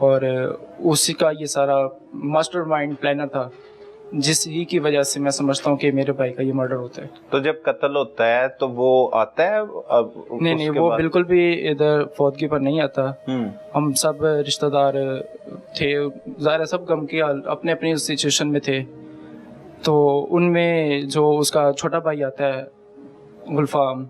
اور اسی کا یہ سارا ماسٹر مائنڈ پلانر تھا، جس ہی کی وجہ سے میں سمجھتا ہوں کہ میرے بھائی کا یہ مرڈر ہوتا ہے۔ تو جب قتل ہوتا ہے تو وہ آتا ہے نہیں، وہ بالکل بھی ادھر فوتگی پر نہیں آتا۔ ہم سب رشتہ دار تھے، ظاہر سب غم کی اپنے اپنی سچویشن میں تھے، تو ان میں جو اس کا چھوٹا بھائی آتا ہے گلفام،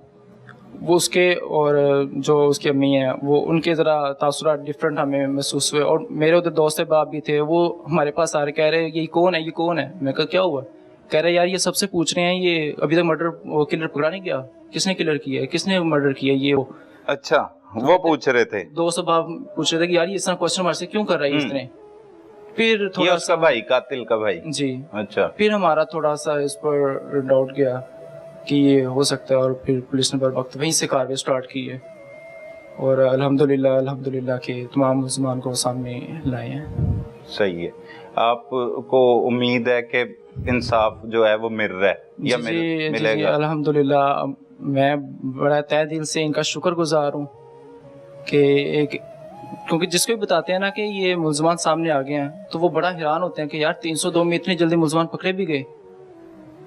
وہ اس کے اور جو اس کی امی ہیں وہ ان کے ذرا تاثرات ڈفرینٹ ہمیں محسوس ہوئے، اور میرے ادھر دوست باپ بھی تھے، وہ ہمارے پاس آ رہے کہہ رہے یہ کون ہے، یہ کون ہے؟ میں کہا کیا ہوا؟ کہہ رہے یار یہ سب سے پوچھ رہے ہیں، یہ ابھی تک مرڈر کلر پکڑا نہیں گیا، کس نے کلر کیا ہے، کس نے مرڈر کیا یہ وہ۔ اچھا وہ پوچھ رہے تھے، دوست باپ پوچھ رہے تھے کہ یار یہ اس طرح کوشچن مارک سے کیوں کر رہا ہے اس طرح۔ پھر تھوڑا اس کا بھائی قاتل کا بھائی؟ جی۔ اچھا، پھر ہمارا تھوڑا سا اس پر ڈاؤٹ گیا کہ یہ ہو سکتا ہے، اور پھر پولیس نے بر وقت وہیں سے کارروائی اسٹارٹ کی ہے، اور الحمدللہ کہ تمام ملزمان کو سامنے لائے ہیں۔ صحیح ہے۔ آپ کو امید ہے کہ انصاف جو ہے وہ مل رہا ہے یا ملے جی گا؟ الحمدللہ میں بڑا تہ دل سے ان کا شکر گزار ہوں کہ کیونکہ جس کو بھی بتاتے ہیں نا کہ یہ ملزمان سامنے آ گئے ہیں تو وہ بڑا حیران ہوتے ہیں کہ یار 302 میں اتنی جلدی ملزمان پکڑے بھی گئے،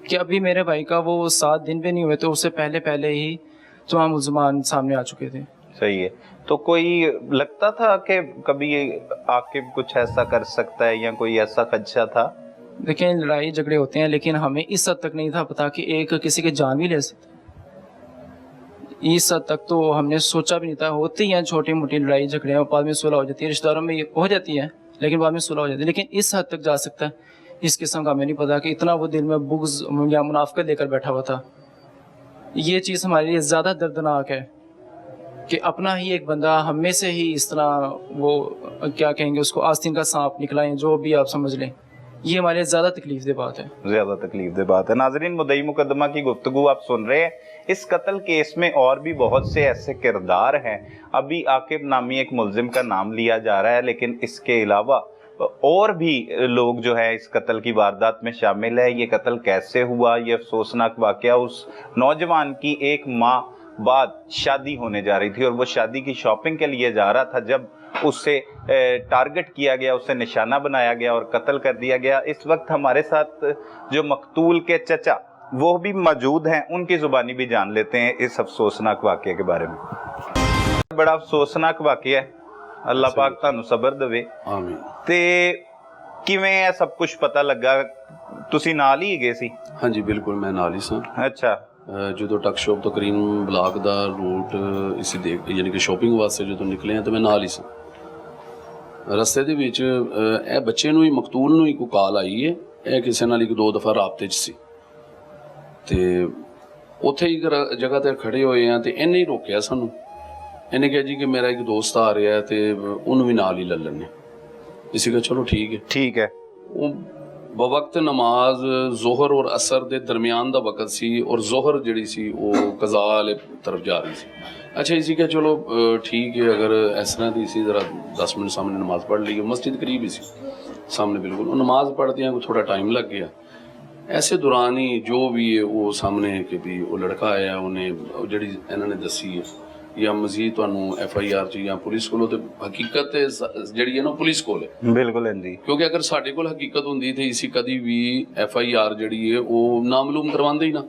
کہ ابھی میرے بھائی کا وہ 7 دن بھی نہیں ہوئے تو اس سے پہلے ہی تمام ملزمان سامنے آ چکے تھے۔ صحیح ہے۔ تو کوئی لگتا تھا کہ کبھی عاقب کچھ ایسا کر سکتا ہے یا کوئی ایسا خدشہ تھا؟ دیکھیں لڑائی جھگڑے ہوتے ہیں لیکن ہمیں اس حد تک نہیں تھا پتا کہ ایک کسی کی جان بھی لے سکتا ہے، اس حد تک تو ہم نے سوچا بھی نہیں تھا۔ ہوتی ہیں چھوٹی موٹی لڑائی جھگڑے اور بعد میں صلح ہو جاتی ہے، رشتہ داروں میں ہو جاتی ہے لیکن بعد میں صلح ہو جاتی ہے، لیکن اس حد تک جا سکتا ہے اس قسم کا ہمیں نہیں پتا کہ اتنا وہ دل میں بغض یا منافقت لے کر بیٹھا ہوا تھا۔ یہ چیز ہمارے لیے زیادہ دردناک ہے کہ اپنا ہی ایک بندہ ہم میں سے ہی اس طرح وہ کیا کہیں گے اس کو آستین کا سانپ نکلا ہے، جو بھی آپ سمجھ لیں، یہ ہمارے لیے زیادہ تکلیف دہ بات ہے۔ زیادہ تکلیف دہ بات ہے۔ ناظرین مدعی مقدمہ کی گفتگو آپ سن رہے ہیں۔ اس قتل کیس میں اور بھی بہت سے ایسے کردار ہیں، ابھی عاقب نامی ایک ملزم کا نام لیا جا رہا ہے، لیکن اس کے علاوہ اور بھی لوگ جو ہے اس قتل کی واردات میں شامل ہے۔ یہ قتل کیسے ہوا، یہ افسوسناک واقعہ اس نوجوان کی 1 ماہ بعد شادی ہونے جا رہی تھی اور وہ شادی کی شاپنگ کے لیے جا رہا تھا، جب اس سے ٹارگٹ کیا گیا، اسے نشانہ بنایا گیا اور قتل کر دیا گیا۔ اس وقت ہمارے ساتھ جو مقتول کے چچا وہ بھی موجود ہیں، ان کی زبانی بھی جان لیتے ہیں اس افسوسناک واقعے کے بارے میں۔ بڑا افسوسناک واقعہ ہے، اللہ پاک تانوں صبر دے۔ آمین۔ تے کیویں یہ سب کچھ پتہ لگا؟ تسی نال ہی گئے سی؟ ہاں جی بالکل میں نال ہی سا۔ اچھا، جدو ٹک شاپ تو کریم بلاک دا روٹ اسی دیکھ یعنی کہ شاپنگ واسطے جدو نکلے ہیں تو میں نال ہی سا۔ رستے دے وچ اے بچے نو ہی مقتول نو ہی کوئی کال آئی ہے، اے کسے نال 1-2 دفعہ رابطے چ سی تے اوتھے ہی جگہ تے کھڑے ہوئے ہیں تے انہیں ہی روکیا سانوں۔ انہیں کہا جی کہ میرا ایک دوست آ رہا ہے تے انہوں بھی نال ہی لے لینے۔ اسی کا چلو ٹھیک ہے۔ ٹھیک ہے۔ بوقت نماز ظہر اور عصر دے درمیان دا وقت سی اور ظہر جڑی سی وہ قضاء والے طرف جا رہی سی۔ اچھا اسی کا چلو ٹھیک ہے، اگر اس طرح دی سی ذرا 10 منٹ سامنے نماز پڑھ لی، مسجد قریب ہی سی سامنے بالکل، وہ نماز پڑھتے ہیں تھوڑا ٹائم لگ گیا۔ ایسے دوران ہی جو بھی ہے وہ سامنے کہ بھی وہ لڑکا آیا، انہیں جڑی انہوں نے دسی ہے یا مزید تانوں ایف آئی آر چ یا پولیس کولو تے حقیقت جڑی ہے نا پولیس کول ہے بالکل جی، کیونکہ اگر ساڈے کول حقیقت ہوندی تے اسی کدی بھی ایف آئی آر جڑی ہے وہ نامعلوم کرواندے ہی نا۔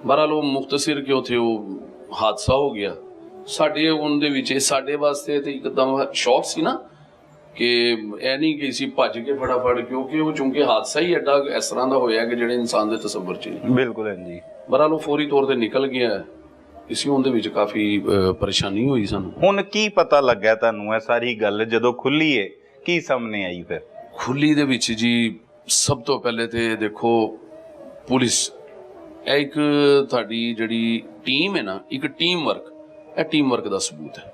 بہرحال وہ مختصر کیوں تھے، وہ حادثہ ہو گیا ساڈے ان دے وچ، ساڈے واسطے تے ایک دم شوق سی نا کہ اے نہیں کہ اسی بھج کے فٹافٹ، کیونکہ وہ چونکہ حادثہ ہی ایڈا اس طرح دا ہویا کہ جڑے انسان دے تصور چ نہیں۔ بالکل جی۔ بہرحال وہ فوری طور تے نکل گیا ہے، اسی اون دے وچ کافی پریشانی ہوئی سانوں۔ ہن کی پتہ لگا تانوں اے ساری گل جدوں کھلی ہے کی سامنے آئی؟ پھر کھلی دے وچ جی سب تو پہلے تے دیکھو پولیس ایک تھاڈی جڑی ٹیم ہے نا، ایک team work, a team work the ثبوت ہے۔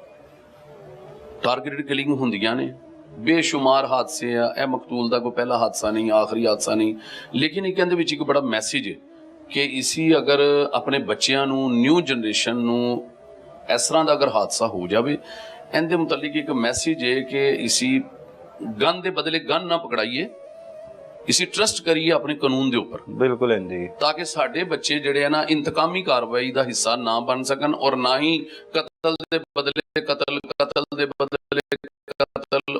ٹارگیٹڈ کلنگ ہوندیاں نے، بے شمار حادثے ہیں، اے مقتول دا کوئی پہلا حادثہ نہیں، آخری حادثہ نہیں، لیکن ایک اندے وچ ایک بڑا میسیج ہے کہ اسی اگر اپنے بچیاں نو، نیو جنریشن نو اس طرح دا اگر حادثہ ہو جاوے، اندے متعلق ایک میسیج ہے کہ اسی گن دے بدلے گن نہ پکڑائیے، اسی ٹرسٹ کریے اپنے قانون دے اوپر، بالکل جی، تاکہ ساڈے بچے جڑے ہیں نا انتقامی کاروائی دا حصہ نہ بن سکن، اور نہ ہی قتل دے بدلے قتل، قتل دے بدلے قتل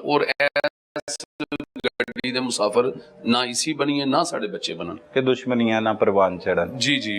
ਗੱਡੀ ਦੇ ਮੁਸਾਫਰ ਨਾ ਇਸੀ ਬਣੀਏ ਨਾ ਸਾਡੇ ਬੱਚੇ ਬਣਨ ਕਿ ਦੁਸ਼ਮਣੀਆਂ ਨਾ ਪ੍ਰਵਾਨ ਚੜਨ। ਜੀ ਜੀ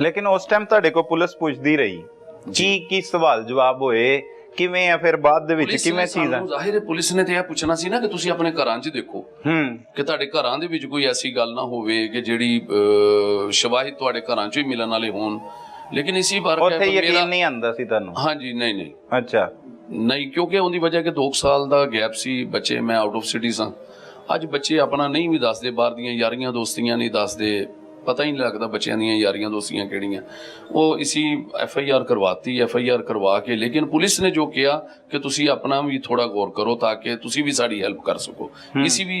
ਲੇਕਿਨ ਉਸ ਟਾਈਮ ਤੁਹਾਡੇ ਕੋਲ ਪੁਲਿਸ ਪੁੱਛਦੀ ਰਹੀ, ਕੀ ਸਵਾਲ ਜਵਾਬ ਹੋਏ, ਕਿਵੇਂ ਆ ਫਿਰ ਬਾਅਦ ਦੇ ਵਿੱਚ ਕਿਵੇਂ ਚੀਜ਼ਾਂ? ਜ਼ਾਹਿਰ ਹੈ ਪੁਲਿਸ ਨੇ ਤੇ ਇਹ ਪੁੱਛਣਾ ਸੀ ਨਾ ਕਿ ਤੁਸੀਂ ਆਪਣੇ ਘਰਾਂ 'ਚ ਦੇਖੋ ਕਿ ਤੁਹਾਡੇ ਘਰਾਂ ਦੇ ਵਿੱਚ ਕੋਈ ਐਸੀ ਗੱਲ ਨਾ ਹੋਵੇ ਕਿ ਜਿਹੜੀ ਸ਼ਵਾਹਿਦ ਤੁਹਾਡੇ ਘਰਾਂ 'ਚ ਹੀ ਮਿਲਣ ਵਾਲੇ ਹੋਣ। ਲੇਕਿਨ ਇਸੀ ਬਾਰ ਉੱਥੇ ਯਕੀਨ ਨਹੀਂ ਆਉਂਦਾ ਸੀ ਤੁਹਾਨੂੰ? ਹਾਂਜੀ ਨਹੀਂ ਅੱਛਾ ਨਹੀਂ, ਕਿਉਂਕਿ ਉਹਦੀ ਵਜ੍ਹਾ ਕਿ 2 ਸਾਲ ਦਾ ਗੈਪ ਸੀ, ਬੱਚੇ ਮੈਂ ਆਊਟ ਆਫ ਸਿਟੀ ਸਾਂ। ਅੱਜ ਬੱਚੇ ਆਪਣਾ ਨਹੀਂ ਵੀ ਦੱਸਦੇ, ਬਾਹਰ ਦੀਆਂ ਯਾਰੀਆਂ ਦੋਸਤੀਆਂ ਨਹੀਂ ਦੱਸਦੇ, ਪਤਾ ਹੀ ਨਹੀਂ ਲੱਗਦਾ ਬੱਚਿਆਂ ਦੀਆਂ ਯਾਰੀਆਂ ਦੋਸਤੀਆਂ ਕਿਹੜੀਆਂ। ਉਹ ਇਸੀ FIR ਕਰਵਾਤੀ, FIR ਕਰਵਾ ਕੇ, ਲੇਕਿਨ ਪੁਲਿਸ ਨੇ ਜੋ ਕਿਹਾ ਕਿ ਤੁਸੀਂ ਆਪਣਾ ਵੀ ਥੋੜਾ ਗੌਰ ਕਰੋ ਤਾਂ ਕਿ ਤੁਸੀਂ ਵੀ ਸਾਡੀ ਹੈਲਪ ਕਰ ਸਕੋ, ਇਸੀ ਵੀ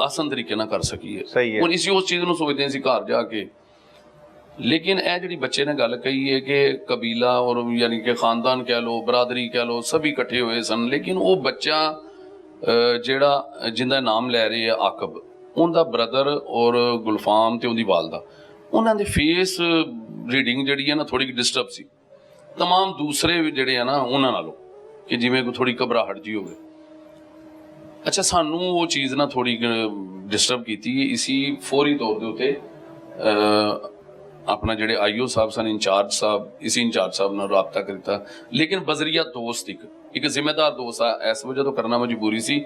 ਆਸਾਨ ਤਰੀਕੇ ਨਾਲ ਕਰ ਸਕੀਏ। ਹੁਣ ਇਸੀ ਉਸ ਚੀਜ਼ ਨੂੰ ਸੋਚਦੇ ਹਾਂ ਅਸੀਂ ਘਰ ਜਾ ਕੇ। ਲੇਕਿਨ ਇਹ ਜਿਹੜੀ ਬੱਚੇ ਨੇ ਗੱਲ ਕਹੀ ਹੈ ਕਿ ਕਬੀਲਾ ਔਰ ਯਾਨੀ ਕਿ ਖਾਨਦਾਨ ਕਹਿ ਲਓ, ਬਰਾਦਰੀ ਕਹਿ ਲਓ, ਸਭ ਇਕੱਠੇ ਹੋਏ ਸਨ, ਲੇਕਿਨ ਉਹ ਬੱਚਾ ਜਿਹੜਾ ਜਿੰਦਾ ਨਾਮ ਲੈ ਰਹੇ ਆ ਆਕਬ, ਉਹਦਾ ਬ੍ਰਦਰ ਔਰ ਗੁਲਫਾਮ ਤੇ ਉਹਦੀ ਵਾਲਦਾ, ਉਹਨਾਂ ਦੇ ਫੇਸ ਰੀਡਿੰਗ ਜਿਹੜੀ ਹੈ ਨਾ ਥੋੜੀ ਡਿਸਟਰਬ ਸੀ ਤਮਾਮ ਦੂਸਰੇ ਜਿਹੜੇ ਆ ਨਾ ਉਹਨਾਂ ਨਾਲੋਂ, ਕਿ ਜਿਵੇਂ ਕੋਈ ਥੋੜੀ ਘਬਰਾਹਟ ਜੀ ਹੋਵੇ। ਅੱਛਾ, ਸਾਨੂੰ ਉਹ ਚੀਜ਼ ਨਾ ਥੋੜੀ ਡਿਸਟਰਬ ਕੀਤੀ। ਇਸੀ ਫੌਰੀ ਤੌਰ ਦੇ ਉੱਤੇ ਆਪਣਾ ਜਿਹੜੇ IO ਸਾਹਿਬ ਸਨ, ਇੰਚਾਰਜ ਸਾਹਿਬ, ਇਸੀ ਇੰਚਾਰਜ ਸਾਹਿਬ ਨਾਲ ਰਾਬਤਾ ਕੀਤਾ। ਲੇਕਿਨ ਬਜ਼ਰੀਆ ਦੋਸਤ ਇੱਕ ਜ਼ਿੰਮੇਦਾਰ ਦੋਸਤ ਆ, ਇਸ ਵਜ੍ਹਾ ਤੋਂ ਕਰਨਾ ਮਜਬੂਰੀ ਸੀ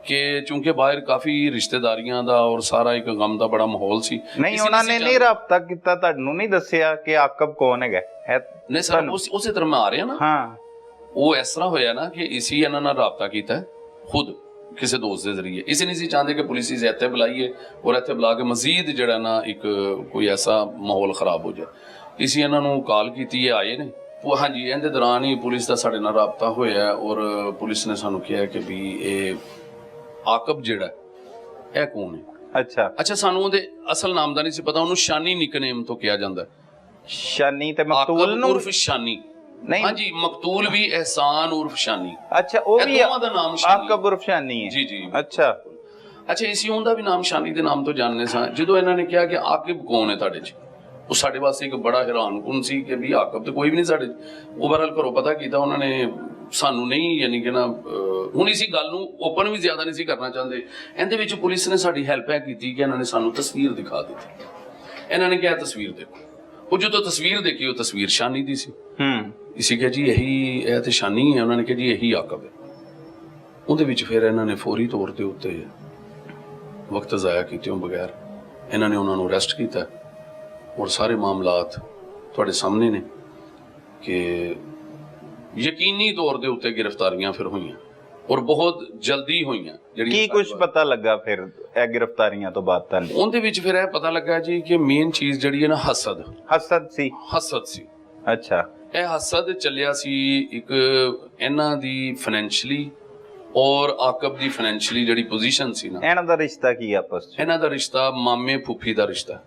ਕਿ ਚੂੰਕਿ ਬਾਹਰ ਕਾਫੀ ਰਿਸ਼ਤੇਦਾਰੀਆਂ ਦਾ ਔਰ ਸਾਰਾ ਇੱਕ ਗਮ ਦਾ ਬੜਾ ਮਾਹੌਲ ਸੀ। ਨਹੀਂ, ਉਹਨਾਂ ਨੇ ਨਹੀਂ ਰਾਬਤਾ ਕੀਤਾ, ਤੁਹਾਨੂੰ ਨਹੀਂ ਦੱਸਿਆ ਕਿ ਆਕਬ ਕੌਣ ਹੈਗਾ? ਨਹੀਂ ਸਰ, ਉਸੇ ਤਰ੍ਹਾਂ ਮੈਂ ਆ ਰਿਹਾ ਨਾ। ਹਾਂ, ਉਹ ਇਸ ਤਰ੍ਹਾਂ ਹੋਇਆ ਨਾ ਕਿ ਇਸੀ ਇਹਨਾਂ ਨਾਲ ਰਾਬਤਾ ਕੀਤਾ ਖੁਦ ਕਿਸੇ ਦੋਸਤ ਦੇ ਜ਼ਰੀਏ। ਇਸੇ ਨਹੀਂ ਸੀ ਚਾਹੁੰਦੇ ਕਿ ਪੁਲਿਸ ਇਸ ਇੱਥੇ ਬੁਲਾਈਏ ਔਰ ਇੱਥੇ ਬੁਲਾ ਕੇ ਮਜ਼ੀਦ ਜਿਹੜਾ ਨਾ ਇੱਕ ਕੋਈ ਐਸਾ ਮਾਹੌਲ ਖਰਾਬ ਹੋ ਜਾਏ। ਇਸੀ ਇਹਨਾਂ ਨੂੰ ਕਾਲ ਕੀਤੀ, ਇਹ ਆਏ ਨੇ। ਉਹ ਹਾਂਜੀ, ਇਹਦੇ ਦੌਰਾਨ ਹੀ ਪੁਲਿਸ ਦਾ ਸਾਡੇ ਨਾਲ ਰਾਬਤਾ ਹੋਇਆ ਔਰ ਪੁਲਿਸ ਨੇ ਸਾਨੂੰ ਕਿਹਾ ਕਿ ਵੀ ਇਹ ਆਕਬ ਜਿਹੜਾ ਇਹ ਕੌਣ ਹੈ। ਅੱਛਾ, ਸਾਨੂੰ ਉਹਦੇ ਅਸਲ ਨਾਮ ਦਾ ਨਹੀਂ ਸੀ ਪਤਾ, ਉਹਨੂੰ ਸ਼ਾਨੀ ਨਿਕਨੇਮ ਤੋਂ ਕਿਹਾ ਜਾਂਦਾ। ਸ਼ਾਨੀ ਤੇ ਮਕਤੂਲ ਨੂੰ ਉਰਫ ਸ਼ਾਨੀ ਨਹੀਂ, ਹਾਂਜੀ, ਮਕਤੂਲ ਵੀ ਇਹਸਾਨ ਉਰਫ ਸ਼ਾਨੀ। ਅੱਛਾ, ਉਹ ਵੀ ਦੋਵਾਂ ਦਾ ਨਾਮ ਸ਼ਾਨੀ, ਆਕਬ ਉਰਫ ਸ਼ਾਨੀ ਹੈ। ਜੀ ਜੀ। ਅੱਛਾ ਇਸੀ ਉਹਦਾ ਵੀ ਨਾਮ ਸ਼ਾਨੀ ਦੇ ਨਾਮ ਤੋਂ ਜਾਣਨੇ ਸਾਂ। ਜਦੋਂ ਇਹਨਾਂ ਨੇ ਕਿਹਾ ਕਿ ਆਕਿਬ ਕੌਣ ਹੈ ਤੁਹਾਡੇ 'ਚ, ਉਹ ਸਾਡੇ ਵਾਸਤੇ ਇੱਕ ਬੜਾ ਹੈਰਾਨਕੁਨ ਸੀ ਕਿ ਵੀ ਆਕਬ ਤੇ ਕੋਈ ਵੀ ਨਹੀਂ ਸਾਡੇ। ਓਵਰਆਲ ਘਰੋਂ ਪਤਾ ਕੀਤਾ ਉਹਨਾਂ ਨੇ, ਸਾਨੂੰ ਨਹੀਂ ਯਾਨੀ ਕਿ ਨਾ ਹੁਣ ਇਸੀ ਗੱਲ ਨੂੰ ਓਪਨ ਵੀ ਜ਼ਿਆਦਾ ਨਹੀਂ ਸੀ ਕਰਨਾ ਚਾਹੁੰਦੇ। ਇਹਦੇ ਵਿੱਚ ਪੁਲਿਸ ਨੇ ਸਾਡੀ ਹੈਲਪ ਹੈ ਕੀਤੀ ਕਿ ਇਹਨਾਂ ਨੇ ਸਾਨੂੰ ਤਸਵੀਰ ਦਿਖਾ ਦਿੱਤੀ। ਇਹਨਾਂ ਨੇ ਕਿਹਾ ਤਸਵੀਰ ਦੇਖੋ। ਉਹ ਜਦੋਂ ਤਸਵੀਰ ਦੇਖੀ, ਉਹ ਤਸਵੀਰ ਸ਼ਾਨੀ ਦੀ ਸੀ। ਇਸੀ ਕਿਹਾ ਜੀ ਇਹੀ, ਇਹ ਤੇ ਸ਼ਾਨੀ ਹੈ। ਉਹਨਾਂ ਨੇ ਕਿਹਾ ਜੀ ਇਹੀ ਆਕਬ ਹੈ। ਉਹਦੇ ਵਿੱਚ ਫਿਰ ਇਹਨਾਂ ਨੇ ਫੌਰੀ ਤੌਰ ਦੇ ਉੱਤੇ ਵਕਤ ਜ਼ਾਇਆ ਕੀਤਿਓਂ ਬਗੈਰ ਇਹਨਾਂ ਨੇ ਉਹਨਾਂ ਨੂੰ ਅਰੈਸਟ ਕੀਤਾ ਔਰ ਸਾਰੇ ਮਾਮਲਾਤ ਤੁਹਾਡੇ ਸਾਹਮਣੇ ਨੇ ਕਿ ਯਕੀਨੀ ਤੌਰ ਦੇ ਉੱਤੇ ਗ੍ਰਿਫਤਾਰੀਆਂ ਫਿਰ ਹੋਈਆਂ ਔਰ ਬਹੁਤ ਜਲਦੀ ਹੋਈਆਂ। ਕੀ ਕੁਝ ਪਤਾ ਲੱਗਾ ਫਿਰ ਇਹ ਗ੍ਰਿਫਤਾਰੀਆਂ ਤੋਂ ਬਾਅਦ ਤੁਹਾਨੂੰ? ਉਹਦੇ ਵਿੱਚ ਫਿਰ ਇਹ ਪਤਾ ਲੱਗਾ ਜੀ ਕਿ ਮੇਨ ਚੀਜ਼ ਜਿਹੜੀ ਹੈ ਨਾ ਹਸਦ ਸੀ। ਅੱਛਾ, ਇਹ ਹਸਦ ਚੱਲਿਆ ਸੀ ਇੱਕ ਇਹਨਾਂ ਦੀ ਫਾਈਨੈਂਸ਼ਲੀ ਔਰ ਆਕਬ ਦੀ ਫਾਈਨੈਂਸ਼ਲੀ ਜਿਹੜੀ ਪੋਜੀਸ਼ਨ ਸੀ ਨਾ। ਇਹਨਾਂ ਦਾ ਰਿਸ਼ਤਾ ਕੀ ਆਪਸ ਵਿੱਚ? ਇਹਨਾਂ ਦਾ ਰਿਸ਼ਤਾ ਮਾਮੇ ਫੁੱਫੀ ਦਾ ਰਿਸ਼ਤਾ,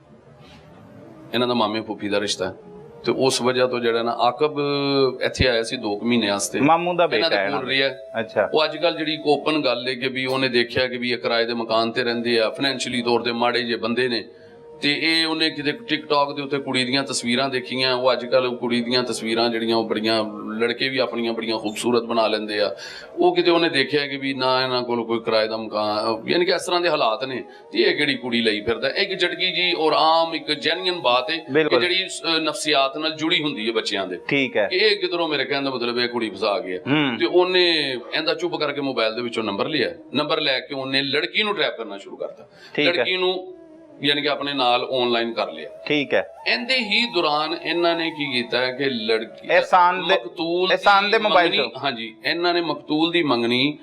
ਇਹਨਾਂ ਦਾ ਮਾਮੇ ਫੁੱਫੀ ਦਾ ਰਿਸ਼ਤਾ। ਤੇ ਉਸ ਵਜ੍ਹਾ ਤੋਂ ਜਿਹੜਾ ਨਾ ਆਕਬ ਇੱਥੇ ਆਇਆ ਸੀ 2 ਮਹੀਨੇ ਵਾਸਤੇ, ਮਾਮੂ ਦਾ ਬੇਟਾ ਹੈ। ਅੱਛਾ, ਉਹ ਅੱਜ ਕੱਲ ਜਿਹੜੀ ਓਪਨ ਗੱਲ ਹੈ ਕਿ ਵੀ ਉਹਨੇ ਦੇਖਿਆ ਕਿ ਵੀ ਇਹ ਕਿਰਾਏ ਦੇ ਮਕਾਨ ਤੇ ਰਹਿੰਦੇ ਆ, ਫਾਈਨੈਂਸ਼ਲੀ ਤੌਰ ਤੇ ਮਾੜੇ ਜਿਹੇ ਬੰਦੇ ਨੇ, ਤੇ ਇਹ ਉਹਨੇ ਕਿਤੇ ਟਿਕਟੌਕ ਦੇ ਉੱਤੇ ਕੁੜੀ ਦੀਆਂ ਤਸਵੀਰਾਂ ਦੇਖੀਆਂ। ਉਹ ਅੱਜ ਕੱਲ ਕੁੜੀ ਦੀਆਂ ਤਸਵੀਰਾਂ ਜਿਹੜੀਆਂ ਉਹ ਬੜੀਆਂ, ਲੜਕੇ ਵੀ ਆਪਣੀਆਂ ਬੜੀਆਂ ਖੂਬਸੂਰਤ ਬਣਾ ਲੈਂਦੇ ਆ। ਉਹ ਕਿਤੇ ਉਹਨੇ ਦੇਖਿਆ ਕਿ ਵੀ ਨਾ ਇਹਨਾਂ ਕੋਲ ਕੋਈ ਕਿਰਾਏ ਦਾ ਮਕਾਨ, ਯਾਨੀ ਕਿ ਇਸ ਤਰ੍ਹਾਂ ਦੇ ਹਾਲਾਤ ਨੇ, ਤੇ ਇਹ ਕਿਹੜੀ ਕੁੜੀ ਲਈ ਫਿਰਦਾ। ਇੱਕ ਝਟਕੀ ਜੀ ਔਰ ਆਮ ਇੱਕ ਜੈਨੂਇਨ ਬਾਤ ਹੈ ਕਿ ਜਿਹੜੀ ਨਫਸੀਆਤ ਨਾਲ ਜੁੜੀ ਹੁੰਦੀ ਹੈ ਬੱਚਿਆਂ ਦੇ। ਠੀਕ ਹੈ, ਕਿ ਇਹ ਕਿਧਰੋਂ ਮੇਰੇ ਕਹਿਣ ਦਾ ਮਤਲਬ ਇਹ ਕੁੜੀ ਫਸਾ ਗਿਆ। ਤੇ ਉਹਨੇ ਇਹਦਾ ਚੁੱਪ ਕਰਕੇ ਮੋਬਾਈਲ ਦੇ ਵਿੱਚੋਂ ਨੰਬਰ ਲਿਆ, ਨੰਬਰ ਲੈ ਕੇ ਉਹਨੇ ਲੜਕੀ ਨੂੰ ਟਰੈਪ ਕਰਨਾ ਸ਼ੁਰੂ ਕਰਤਾ। ਲੜਕੀ ਨੂੰ ਯਾਨੀ ਕਿ ਆਪਣੇ ਨਾਲ ਆਨਲਾਈਨ ਕਰ ਲਿਆ। ਠੀਕ ਹੈ। ਇਹਦੇ ਹੀ ਦੌਰਾਨ ਇਹਨਾਂ ਨੇ ਕੀ ਕੀਤਾ ਕਿ ਲੜਕੀ ਮਕਤੂਲ ਦੇ ਮੋਬਾਈਲ, ਹਾਂਜੀ, ਇਹਨਾਂ ਨੇ ਮਕਤੂਲ ਦੀ ਮੰਗਣੀ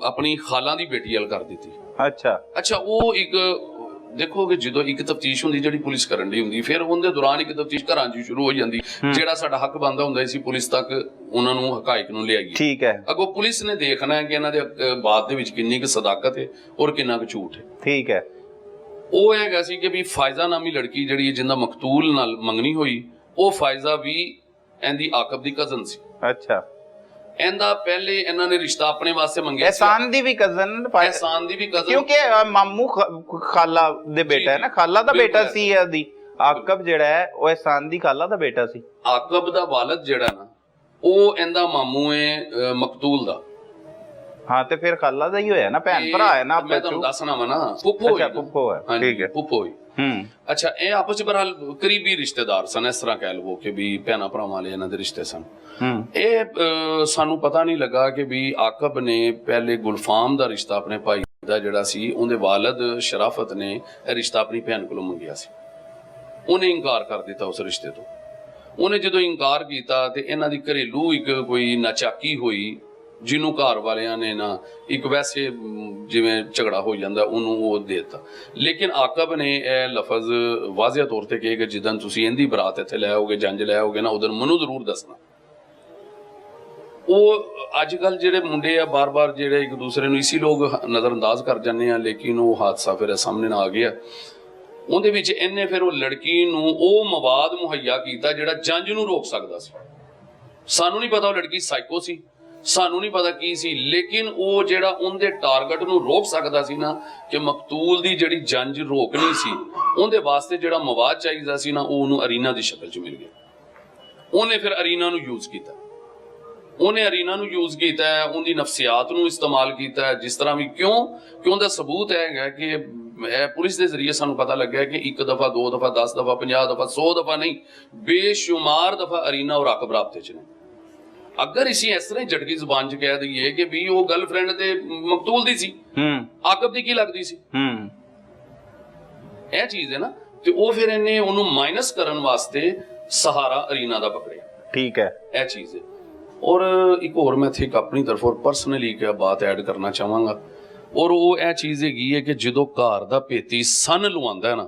ਆਪਣੀ ਖਾਲਾਂ ਦੀ ਬੇਟੀ ਵੱਲ ਕਰ ਦਿੱਤੀ। ਅੱਛਾ, ਉਹ ਇੱਕ ਦੇਖੋ ਕਿ ਜਦੋਂ ਇੱਕ ਤਫਤੀਸ਼ ਹੁੰਦੀ ਜਿਹੜੀ ਪੁਲਿਸ ਕਰਨ ਦੀ ਹੁੰਦੀ, ਫਿਰ ਉਹਦੇ ਦੌਰਾਨ ਇੱਕ ਤਫਤੀਸ਼ ਘਰਾਂ 'ਚ ਸ਼ੁਰੂ ਹੋ ਜਾਂਦੀ। ਜਿਹੜਾ ਸਾਡਾ ਹੱਕ ਬਣਦਾ ਹੁੰਦਾ ਸੀ ਪੁਲਿਸ ਤੱਕ ਉਹਨਾਂ ਨੂੰ ਹਕਾਇਕ ਨੂੰ ਲਿਆਈਏ। ਠੀਕ ਹੈ। ਅੱਗੋਂ ਪੁਲਿਸ ਨੇ ਦੇਖਣਾ ਹੈ ਕਿ ਇਹਨਾਂ ਦੇ ਬਾਤ ਦੇ ਵਿੱਚ ਕਿੰਨੀ ਕੁ ਸਦਾਕਤ ਹੈ ਔਰ ਕਿੰਨਾ ਕੁ ਝੂਠ ਹੈ। ਠੀਕ ਹੈ। ਉਹ ਹੈਗਾ ਸੀ ਕਿ ਵੀ ਫਾਇਜ਼ਾ ਨਾਮੀ ਲੜਕੀ ਜਿਹੜੀ ਜਿੰਦਾ ਮਕਤੂਲ ਨਾਲ ਮੰਗਣੀ ਹੋਈ, ਉਹ ਫਾਇਜ਼ਾ ਵੀ ਇਹਦੀ ਆਕਬ ਦੀ ਕਜ਼ਨ ਸੀ। ਅੱਛਾ, ਇਹਦਾ ਪਹਿਲੇ ਇਹਨਾਂ ਨੇ ਰਿਸ਼ਤਾ ਆਪਣੇ ਵਾਸਤੇ ਮੰਗਿਆ। ਇਹਸਾਨ ਦੀ ਵੀ ਕਜ਼ਨ, ਇਹਸਾਨ ਦੀ ਵੀ ਕਜ਼ਨ, ਕਿਉਂਕਿ ਮਾਮੂ ਖਾਲਾ ਦੇ ਬੇਟਾ ਹੈ ਨਾ, ਖਾਲਾ ਦਾ ਬੇਟਾ ਸੀ ਇਹਦੀ। ਆਕਬ ਜਿਹੜਾ ਹੈ ਉਹ ਇਹਸਾਨ ਦੀ ਖਾਲਾ ਦਾ ਬੇਟਾ ਸੀ। ਆਕਬ ਦਾ ਵਾਲਦ ਜਿਹੜਾ ਨਾ ਉਹ ਇਹਦਾ ਮਾਮੂ ਹੈ ਮਕਤੂਲ ਦਾ। ਹਾਂ ਤੇ ਫਿਰ ਖਾਲਾ ਦਾ ਹੀ ਹੋਇਆ ਨਾ, ਭੈਣ ਭਰਾ ਹੈ ਨਾ ਮੈਂ ਤੁਹਾਨੂੰ ਦੱਸਣਾ ਵਾ ਨਾ, ਫੁੱਫੋ ਅੱਛਾ ਫੁੱਫੋ ਹੈ, ਠੀਕ ਹੈ ਫੁੱਫੋ ਹੀ। ਅੱਛਾ, ਇਹ ਆਪਸ ਚ ਬਹਰਾਲ ਕਰੀਬੀ ਰਿਸ਼ਤੇਦਾਰ ਸਨ, ਇਸ ਤਰ੍ਹਾਂ ਕਹਿ ਲਵੋ ਕਿ ਵੀ ਭੈਣਾਂ ਭਰਾਵਾਂ ਵਾਲੇ ਇਹਨਾਂ ਦੇ ਰਿਸ਼ਤੇ ਸਨ। ਇਹ ਸਾਨੂੰ ਪਤਾ ਨਹੀਂ ਲੱਗਾ ਕਿ ਵੀ ਆਕਬ ਨੇ ਪਹਿਲੇ ਗੁਲਫਾਮ ਦਾ ਰਿਸ਼ਤਾ ਆਪਣੇ ਭਾਈ ਦਾ ਜਿਹੜਾ ਸੀ, ਉਹਦੇ ਵਾਲਦ ਸ਼ਰਾਫਤ ਨੇ ਇਹ ਰਿਸ਼ਤਾ ਆਪਣੀ ਭੈਣ ਕੋਲੋਂ ਮੰਗਿਆ ਸੀ। ਉਹਨੇ ਇਨਕਾਰ ਕਰ ਦਿੱਤਾ ਉਸ ਰਿਸ਼ਤੇ ਤੋਂ। ਉਹਨੇ ਜਦੋਂ ਇਨਕਾਰ ਕੀਤਾ ਤੇ ਇਹਨਾਂ ਦੀ ਘਰੇਲੂ ਇੱਕ ਕੋਈ ਨਾਚਾਕੀ ਹੋਈ, ਜਿਹਨੂੰ ਘਰ ਵਾਲਿਆਂ ਨੇ ਨਾ ਇੱਕ ਵੈਸੇ ਜਿਵੇਂ ਝਗੜਾ ਹੋ ਜਾਂਦਾ ਉਹਨੂੰ ਉਹ ਦੇ ਦਿੱਤਾ। ਲੇਕਿਨ ਆਕਬ ਨੇ ਇਹ ਲਫ਼ਜ਼ ਵਾਜ਼ਿਹ ਤੌਰ ਤੇ ਕਿਹਾ ਕਿ ਜਿੱਦਣ ਤੁਸੀਂ ਇਹਦੀ ਬਰਾਤ ਇੱਥੇ ਲੈ ਆਓਗੇ, ਜੰਜ ਲੈ ਆਓਗੇ ਨਾ, ਉਦੋਂ ਮੈਨੂੰ ਜ਼ਰੂਰ ਦੱਸਣਾ। ਉਹ ਅੱਜ ਕੱਲ ਜਿਹੜੇ ਮੁੰਡੇ ਆ ਬਾਰ-ਬਾਰ ਜਿਹੜੇ ਇੱਕ ਦੂਸਰੇ ਨੂੰ ਇਸੀ ਲੋਕ ਨਜ਼ਰਅੰਦਾਜ਼ ਕਰ ਜਾਂਦੇ ਆ, ਲੇਕਿਨ ਉਹ ਹਾਦਸਾ ਫਿਰ ਸਾਹਮਣੇ ਆ ਗਿਆ। ਉਹਦੇ ਵਿੱਚ ਇਹਨੇ ਫਿਰ ਉਹ ਲੜਕੀ ਨੂੰ ਉਹ ਮਵਾਦ ਮੁਹੱਈਆ ਕੀਤਾ ਜਿਹੜਾ ਜੰਜ ਨੂੰ ਰੋਕ ਸਕਦਾ ਸੀ। ਸਾਨੂੰ ਨਹੀਂ ਪਤਾ ਉਹ ਲੜਕੀ ਸਾਈਕੋ ਸੀ, ਸਾਨੂੰ ਨਹੀਂ ਪਤਾ ਕੀ ਸੀ, ਲੇਕਿਨ ਉਹ ਜਿਹੜਾ ਉਹਦੇ ਟਾਰਗੇਟ ਨੂੰ ਰੋਕ ਸਕਦਾ ਸੀ ਨਾ, ਕਿ ਮਕਤੂਲ ਦੀ ਜਿਹੜੀ ਜੰਜ ਰੋਕਣੀ ਸੀ, ਉਹਦੇ ਵਾਸਤੇ ਜਿਹੜਾ ਮਵਾਦ ਚਾਹੀਦਾ ਸੀ ਨਾ, ਉਹ ਉਹਨੂੰ ਅਰੀਨਾ ਦੀ ਸ਼ਕਲ 'ਚ ਮਿਲ ਗਿਆ। ਉਹਨੇ ਫਿਰ ਅਰੀਨਾ ਨੂੰ ਯੂਜ਼ ਕੀਤਾ, ਉਹਦੀ ਨਫਸੀਆਤ ਨੂੰ ਇਸਤੇਮਾਲ ਕੀਤਾ, ਜਿਸ ਤਰ੍ਹਾਂ ਵੀ। ਕਿਉਂ ਕਿ ਉਹਦਾ ਸਬੂਤ ਹੈਗਾ ਕਿ ਇਹ ਪੁਲਿਸ ਦੇ ਜ਼ਰੀਏ ਸਾਨੂੰ ਪਤਾ ਲੱਗਿਆ ਕਿ 1 ਦਫਾ 2 ਦਫਾ 10 ਦਫਾ 50 ਦਫਾ 100 ਦਫਾ ਨਹੀਂ, ਬੇਸ਼ੁਮਾਰ ਦਫਾ ਅਰੀਨਾ ਔਰ ਆਕਬ ਰਾਬਤੇ 'ਚ ਨੇ। ਅਗਰ ਅਸੀਂ ਇਸ ਤਰ੍ਹਾਂ ਝਟਕੀ ਜ਼ੁਬਾਨ 'ਚ ਕਹਿ ਦਈਏ ਕਿ ਵੀ ਉਹ ਗਰਲਫ੍ਰੈਂਡ ਤੇ ਮਕਤੂਲ ਦੀ ਸੀ, ਆਕਬ ਦੀ ਕੀ ਲੱਗਦੀ ਸੀ, ਇਹ ਚੀਜ਼ ਹੈ ਨਾ। ਤੇ ਉਹ ਫਿਰ ਇਹਨੇ ਉਹਨੂੰ ਮਾਈਨਸ ਕਰਨ ਵਾਸਤੇ ਸਹਾਰਾ ਅਰੀਨਾ ਦਾ ਪਕੜਿਆ। ਠੀਕ ਹੈ, ਇਹ ਚੀਜ਼ ਹੈ। ਔਰ ਇੱਕ ਹੋਰ ਮੈਂ ਇੱਥੇ ਆਪਣੀ ਤਰਫੋਂ ਪਰਸਨਲੀ ਇੱਕ ਬਾਤ ਐਡ ਕਰਨਾ ਚਾਹਾਂਗਾ, ਔਰ ਉਹ ਇਹ ਚੀਜ਼ ਹੈਗੀ ਹੈ ਕਿ ਜਦੋਂ ਘਰ ਦਾ ਭੇਤੀ ਸੰਨ ਲਵਾਉਂਦਾ ਹੈ ਨਾ,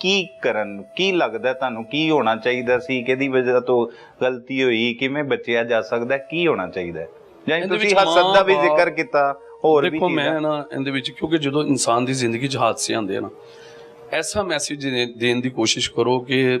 ਕੀ ਕਰਨ, ਕੀ ਲੱਗਦਾ ਤੁਹਾਨੂੰ ਕੀ ਹੋਣਾ ਚਾਹੀਦਾ ਸੀ, ਕਿਹਦੀ ਵਜ੍ਹਾ ਤੋਂ ਗਲਤੀ ਹੋਈ, ਕਿਵੇਂ ਬਚਿਆ ਜਾ ਸਕਦਾ, ਕੀ ਹੋਣਾ ਚਾਹੀਦਾ? ਜਾਂ ਤੁਸੀਂ ਹਸਦ ਦਾ ਵੀ ਜ਼ਿਕਰ ਕੀਤਾ, ਹੋਰ ਵੀ ਦੇਖੋ ਮੈਂ ਨਾ ਇਹਦੇ ਵਿੱਚ, ਕਿਉਂਕਿ ਜਦੋਂ ਇਨਸਾਨ ਦੀ ਜ਼ਿੰਦਗੀ 'ਚ ਹਾਦਸੇ ਆਉਂਦੇ ਆ ਨਾ, ਐਸਾ ਮੈਸੇਜ ਦੇਣ ਦੀ ਕੋਸ਼ਿਸ਼ ਕਰੋ ਕਿ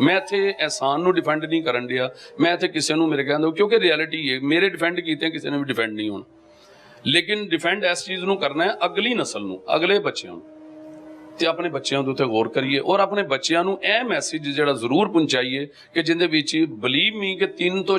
ਮੈਂ ਇੱਥੇ ਅਹਿਸਾਨ ਨੂੰ ਡਿਫੈਂਡ ਨਹੀਂ ਕਰਨ ਡਿਆ, ਮੈਂ ਇੱਥੇ ਕਿਸੇ ਨੂੰ ਮੇਰੇ ਕਹਿੰਦਾ, ਕਿਉਂਕਿ ਰਿਐਲਿਟੀ ਹੈ ਮੇਰੇ ਡਿਫੈਂਡ ਕੀਤੇ ਕਿਸੇ ਨੇ ਵੀ ਡਿਫੈਂਡ ਨਹੀਂ ਹੋਣਾ, ਲੇਕਿਨ ਡਿਫੈਂਡ ਇਸ ਚੀਜ਼ ਨੂੰ ਕਰਨਾ ਹੈ ਅਗਲੀ ਨਸਲ ਨੂੰ, ਅਗਲੇ ਬੱਚਿਆਂ ਨੂੰ, ਤੇ ਆਪਣੇ ਬੱਚਿਆਂ ਦੇ ਉੱਤੇ ਗੌਰ ਕਰੀਏ ਔਰ ਆਪਣੇ ਬੱਚਿਆਂ ਨੂੰ ਇਹ ਮੈਸੇਜ ਜਿਹੜਾ ਜ਼ਰੂਰ ਪਹੁੰਚਾਈਏ ਕਿ ਜਿਹਦੇ ਵਿੱਚ ਬਲੀਵ ਮੀ ਕਿ 3 ਤੋਂ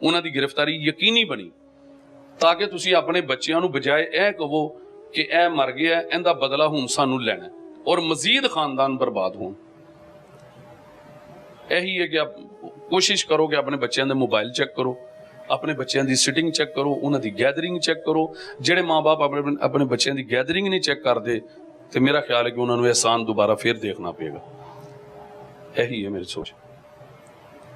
ਉਹਨਾਂ ਦੀ ਗ੍ਰਿਫਤਾਰੀ ਯਕੀਨੀ ਬਣੀ, ਤਾਂ ਕਿ ਤੁਸੀਂ ਆਪਣੇ ਬੱਚਿਆਂ ਨੂੰ ਬਜਾਏ ਇਹ ਕਹੋ ਕਿ ਇਹ ਮਰ ਗਿਆ, ਇਹਦਾ ਬਦਲਾ ਹੁਣ ਸਾਨੂੰ ਲੈਣਾ ਔਰ ਮਜ਼ੀਦ ਖਾਨਦਾਨ ਬਰਬਾਦ ਹੋਣ। ਇਹੀ ਹੈ ਕਿ ਆਪ ਕੋਸ਼ਿਸ਼ ਕਰੋ ਕਿ ਆਪਣੇ ਬੱਚਿਆਂ ਦੇ ਮੋਬਾਈਲ ਚੈੱਕ ਕਰੋ, ਆਪਣੇ ਬੱਚਿਆਂ ਦੀ ਸਿਟਿੰਗ ਚੈੱਕ ਕਰੋ, ਉਹਨਾਂ ਦੀ ਗੈਦਰਿੰਗ ਚੈੱਕ ਕਰੋ। ਜਿਹੜੇ ਮਾਂ-ਬਾਪ ਆਪਣੇ ਬੱਚਿਆਂ ਦੀ ਗੈਦਰਿੰਗ ਨਹੀਂ ਚੈੱਕ ਕਰਦੇ ਤੇ ਮੇਰਾ ਖਿਆਲ ਹੈ ਕਿ ਉਹਨਾਂ ਨੂੰ ਅਹਿਸਾਨ ਦੁਬਾਰਾ ਫਿਰ ਦੇਖਣਾ ਪਏਗਾ। ਇਹੀ ਹੈ ਮੇਰੀ ਸੋਚ।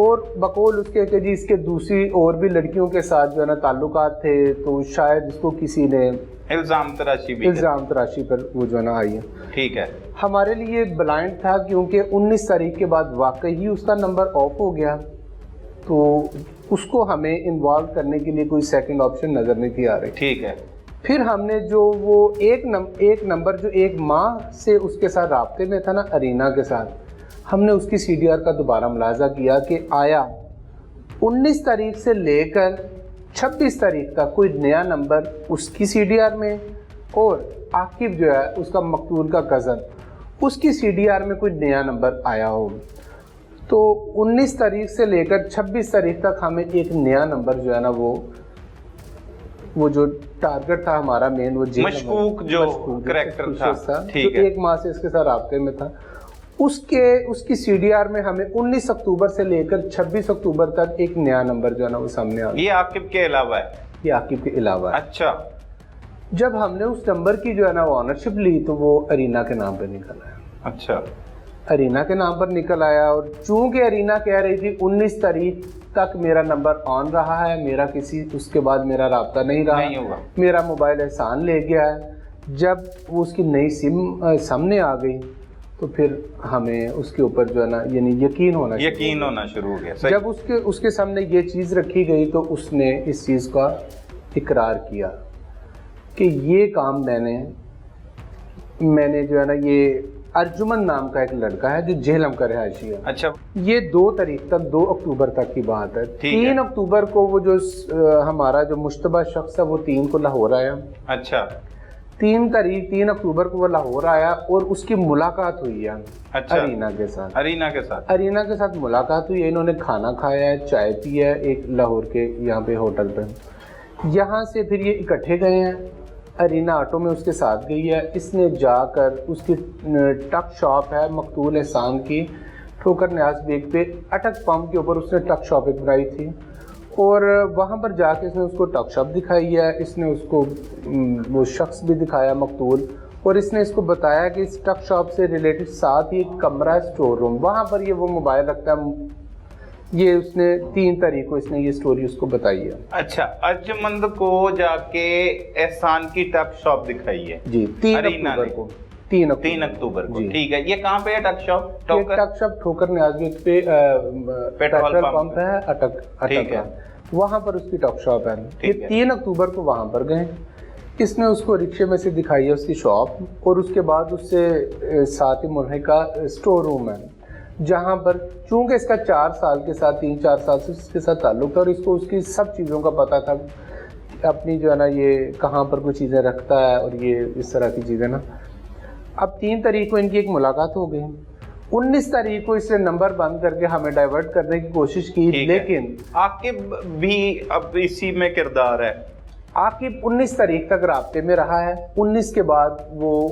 اور بقول اس کے کہ جی اس کے دوسری اور بھی لڑکیوں کے ساتھ جو ہے نا تعلقات تھے، تو شاید اس کو کسی نے الزام تراشی پر وہ جو ہے نا آئی ہے. ٹھیک ہے. ہمارے لیے بلائنڈ تھا کیونکہ 19 تاریخ کے بعد واقعی اس کا نمبر آف ہو گیا، تو اس کو ہمیں انوالو کرنے کے لیے کوئی سیکنڈ آپشن نظر نہیں تھی آ رہی. ٹھیک ہے. پھر ہم نے جو وہ ایک نمبر جو ایک ماہ سے اس کے ساتھ رابطے میں تھا نا، ارینا کے ساتھ، ہم نے اس کی سی ڈی آر کا دوبارہ ملاحظہ کیا کہ آیا 19 تاریخ سے لے کر 26 تاریخ تک کوئی نیا نمبر اس کی سی ڈی آر میں، اور عاقب جو ہے اس کا مقتول کا کزن، اس کی سی ڈی آر میں کوئی نیا نمبر آیا ہو. تو 19 تاریخ سے لے کر 26 تاریخ تک ہمیں ایک نیا نمبر جو ہے نا وہ جو ٹارگٹ تھا ہمارا مین، وہ مشکوک جو کریکٹر تھا، جو ایک ماہ سے اس کے ساتھ رابطے میں تھا، اس کی سی ڈی آر میں ہمیں 19 اکتوبر سے لے کر 26 اکتوبر تک ایک نیا نمبر جو ہے نا وہ سامنے آ گیا. یہ عاقب کے علاوہ ہے؟ یہ عاقب کے علاوہ ہے. اچھا. جب ہم نے اس نمبر کی جو ہے نا وہ آنرشپ لی تو وہ ارینا کے نام پہ نکل آیا. اچھا. ارینا کے نام پر نکل آیا، اور چونکہ ارینا کہہ رہی تھی 19 تاریخ تک میرا نمبر آن رہا ہے، میرا کسی اس کے بعد میرا رابطہ نہیں رہا، میرا موبائل احسان لے گیا ہے. جب وہ اس کی نئی سم سامنے آ گئی تو پھر ہمیں اس کے اوپر جو ہے نا یعنی یقین ہونا شروع ہو گیا. جب اس کے سامنے یہ چیز رکھی گئی تو اس نے اس چیز کا اقرار کیا کہ یہ کام میں نے جو ہے نا، یہ ارجمن نام کا ایک لڑکا ہے جو جہلم کا رہائشی ہے. اچھا. یہ 2 تاریخ تک 2 اکتوبر تک کی بات ہے. 3 اکتوبر کو وہ جو ہمارا جو مشتبہ شخص ہے وہ 3 کو لاہور آیا. اچھا. 3 اکتوبر کو وہ لاہور آیا اور اس کی ملاقات ہوئی ہے. اچھا. ارینا کے ساتھ ملاقات ہوئی ہے. انہوں نے کھانا کھایا ہے، چائے پی ہے ایک لاہور کے یہاں پہ ہوٹل پہ. یہاں سے پھر یہ اکٹھے گئے ہیں. ارینا آٹو میں اس کے ساتھ گئی ہے. اس نے جا کر اس کی ٹک شاپ ہے مقتول احسان کی، ٹھوکر نیاز بیگ پہ اٹک پمپ کے اوپر اس نے ٹک شاپ ایک بنائی تھی، اور وہاں پر جا کے اس نے اس کو ٹک شاپ دکھائی ہے. اس نے اس کو وہ شخص بھی دکھایا مقتول، اور اس نے اس کو بتایا کہ اس ٹک شاپ سے ریلیٹڈ ساتھ ہی ایک کمرہ ہے اسٹور روم، وہاں پر یہ وہ موبائل رکھتا ہے. یہ اس نے 3 تاریخ کو اس نے یہ سٹوری اس کو بتائی ہے. اچھا. ارجمند کو جا کے احسان کی ٹک شاپ دکھائی ہے جی 3 اکتوبر کو. 3 اکتوبر کو. ٹھیک ہے. یہ کہاں پہ ہے ٹک شاپ؟ ٹک شاپ ٹھوکر نیاز بیگ پہ پیٹرول پمپ ہے اٹک، وہاں پر اس کی ٹک شاپ ہے. یہ 3 اکتوبر کو وہاں پر گئے. اس نے اس کو رکشے میں سے دکھائی ہے اس کی شاپ، اور اس کے بعد اس سے ساتھ ہی ملحقہ اسٹور روم ہے جہاں پر چونکہ اس کا 4 سال کے ساتھ 3-4 سال سے اس کے ساتھ تعلق تھا، اور اس کو اس کی سب چیزوں کا پتہ تھا، اپنی جو ہے نا یہ کہاں پر کوئی چیزیں رکھتا ہے اور یہ اس طرح کی چیزیں نا. اب 3 تاریخ کو ان کی ایک ملاقات ہو گئی. 19 تاریخ کو اس نے نمبر بند کر کے ہمیں ڈائیورٹ کرنے کی کوشش کی، لیکن عاقب بھی اب اسی میں کردار ہے. عاقب 19 تاریخ تک رابطے میں رہا ہے. 19 کے بعد وہ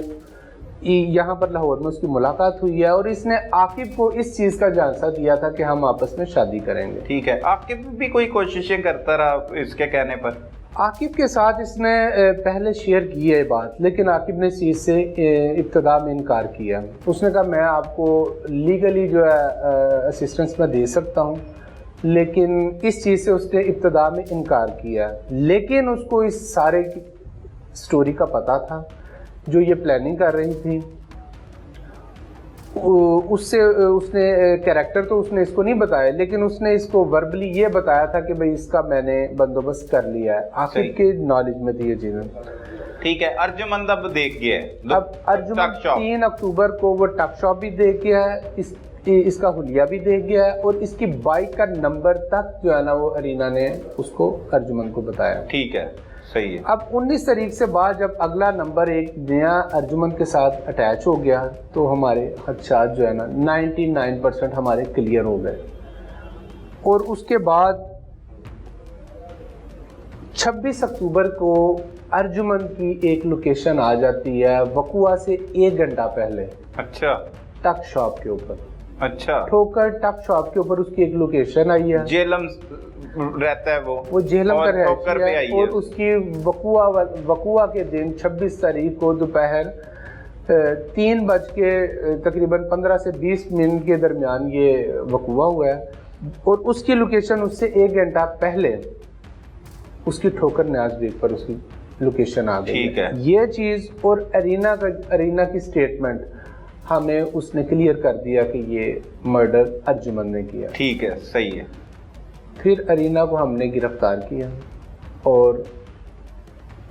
یہاں پر لاہور میں اس کی ملاقات ہوئی ہے، اور اس نے عاقب کو اس چیز کا جانسا دیا تھا کہ ہم آپس میں شادی کریں گے. ٹھیک ہے. عاقب بھی کوئی کوششیں کرتا رہا اس کے کہنے پر؟ عاقب کے ساتھ اس نے پہلے شیئر کی ہے بات، لیکن عاقب نے اس چیز سے ابتدا میں انکار کیا. اس نے کہا میں آپ کو لیگلی جو ہے اسسٹنس میں دے سکتا ہوں، لیکن اس چیز سے اس نے ابتدا میں انکار کیا. لیکن اس کو اس سارے سٹوری کا پتہ تھا جو یہ پلاننگ کر رہی تھی. اس نے کریکٹر تو اس نے اس کو نہیں بتایا، لیکن اس نے اس کو وربلی یہ بتایا تھا کہ بھئی اس کا میں نے بندوبست کر لیا ہے. آخر کے نالج میں تھی یہ چیزیں. ٹھیک ہے. ارجمند اب دیکھ گیا ہے. اب ارجمند 3 اکتوبر کو وہ ٹک شاپ بھی دیکھ گیا ہے، اس کا حلیہ بھی دیکھ گیا ہے، اور اس کی بائک کا نمبر تک جو ہے نا وہ ارینا نے اس کو ارجمند کو بتایا. ٹھیک ہے. صحیح ہے. اب 19 تاریخ سے بعد جب اگلا نمبر ایک نیا ارجمند کے ساتھ اٹیچ ہو گیا تو ہمارے خدشات جو ہے نا 99% ہمارے کلیئر ہو گئے. اور اس کے بعد 26 اکتوبر کو ارجمند کی ایک لوکیشن آ جاتی ہے وقوع سے 1 گھنٹہ پہلے. اچھا. ٹک شاپ کے اوپر. اچھا. ٹھوکر ٹک شاپ کے اوپر اس کی ایک لوکیشن آئی ہے. جیلم رہتا ہے وہ جیلم کا رہتا ہے، اور اس کی وقوع کے دن 26 تاریخ کو دوپہر 3 بج کے تقریباً 15 سے 20 منٹ کے درمیان یہ وقوع ہوا ہے. اور اس کی لوکیشن اس سے 1 گھنٹہ پہلے اس کی ٹھوکر نیاز بیگ پر اس کی لوکیشن آ گئی. ٹھیک ہے. یہ چیز اور ارینا کی سٹیٹمنٹ ہمیں اس نے کلیئر کر دیا کہ یہ مرڈر ارجمن نے کیا. ٹھیک ہے, صحیح ہے. پھر ارینا کو ہم نے گرفتار کیا اور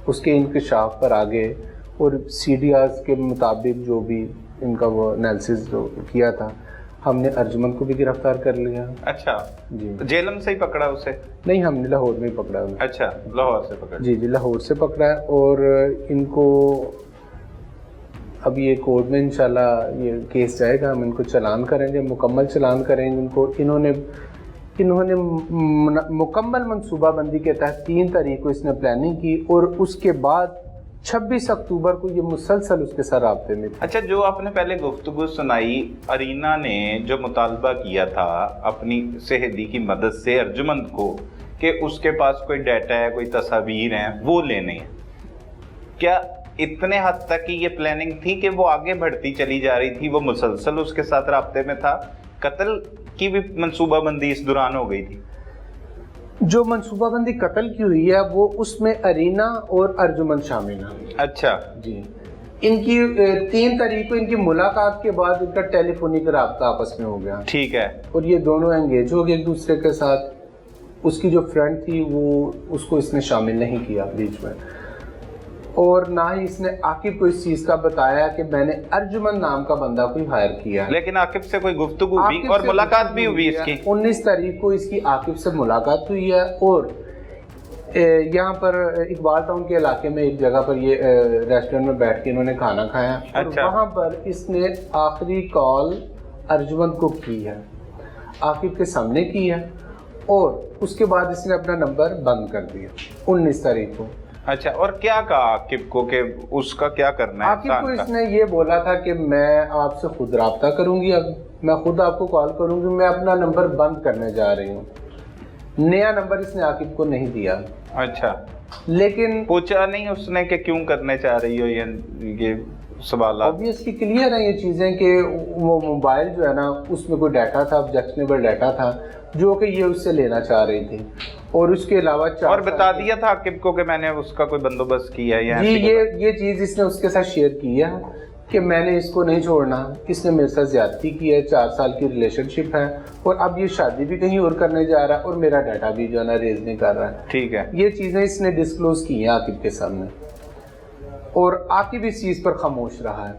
اس کے انکشاف پر آگے اور سی ڈی آرز کے مطابق جو بھی ان کا وہ انالیسز جو کیا تھا, ہم نے ارجمن کو بھی گرفتار کر لیا. اچھا, جی جیلم سے ہی پکڑا اسے؟ نہیں, ہم نے لاہور میں ہی پکڑا انہیں. اچھا, لاہور سے پکڑا. جی لاہور سے پکڑا ہے. اور ان کو اب یہ کورٹ میں انشاءاللہ یہ کیس جائے گا, ہم ان کو چلان کریں گے, مکمل چلان کریں گے ان کو. انہوں نے مکمل منصوبہ بندی کے تحت 3 تاریخ کو اس نے پلاننگ کی اور اس کے بعد 26 اکتوبر کو یہ مسلسل اس کے ساتھ رابطے میں تھے. اچھا, جو آپ نے پہلے گفتگو سنائی, ارینا نے جو مطالبہ کیا تھا اپنی سہیلی کی مدد سے ارجمند کو کہ اس کے پاس کوئی ڈیٹا ہے, کوئی تصاویر ہیں, وہ لینے ہیں, کیا اتنے حد تک کی یہ پلاننگ تھی کہ وہ آگے بڑھتی چلی جا رہی تھی, وہ مسلسل اس کے ساتھ رابطے میں تھا؟ قتل کی بھی منصوبہ بندی اس دوران ہو گئی تھی؟ جو منصوبہ بندی قتل کی ہوئی ہے وہ اس میں ارینا اور ارجمن شامل ہیں. اچھا جی, ان کی 3 تاریخ کو ان کی ملاقات کے بعد ان کا ٹیلی فونک رابطہ آپس میں ہو گیا. ٹھیک ہے. اور یہ دونوں انگیج ہو گئے ایک دوسرے کے ساتھ. اس کی جو فرینڈ تھی وہ اس کو اس نے شامل نہیں کیا بیچ میں, اور نہ ہی اس نے عاقب کو اس چیز کا بتایا کہ میں نے ارجمن نام کا بندہ کوئی ہائر کیا ہے. لیکن عاقب سے کوئی گفتگو بھی اور ملاقات بھی ہوئی اس کی؟ 19 تاریخ کو اس کی عاقب سے ملاقات ہوئی ہے. اور یہاں پر اقبال ٹاؤن کے علاقے میں ایک جگہ پر یہ ریسٹورنٹ میں بیٹھ کے انہوں نے کھانا کھایا, اور وہاں پر اس نے آخری کال ارجمن کو کی ہے, عاقب کے سامنے کی ہے, اور اس کے بعد اس نے اپنا نمبر بند کر دیا 19 تاریخ کو. اچھا, اور کیا کہا عاقب کو کہ اس کا کیا کرنا ہے؟ عاقب کو اس نے یہ بولا تھا کہ میں آپ سے خود رابطہ کروں گی, اب میں خود آپ کو کال کروں گی, میں اپنا نمبر بند کرنے جا رہی ہوں. نیا نمبر اس نے عاقب کو نہیں دیا. اچھا, لیکن پوچھا نہیں اس نے کہ کیوں کرنے چاہ رہی ہو یہ سوالات؟ obviously کلیئر ہیں یہ چیزیں کہ وہ موبائل جو ہے نا اس میں کوئی ڈیٹا تھا, آبجیکشنیبل ڈیٹا تھا جو کہ یہ اس سے لینا چاہ رہی تھی. اور اس کے علاوہ اور بتا دیا تھا عاقب کو کہ میں نے اس کا کوئی بندوبست کیا ہے؟ جی, یہ چیز اس نے اس کے ساتھ شیئر کی ہے کہ میں نے اس کو نہیں چھوڑنا, اس نے میرے ساتھ زیادتی کی ہے, 4 سال کی ریلیشن شپ ہے, اور اب یہ شادی بھی کہیں اور کرنے جا رہا ہے, اور میرا ڈیٹا بھی جو ہے نا ریز نہیں کر رہا ہے. ٹھیک ہے. یہ چیزیں اس نے ڈسکلوز کی ہیں عاقب کے سامنے, اور عاقب اس چیز پر خاموش رہا ہے,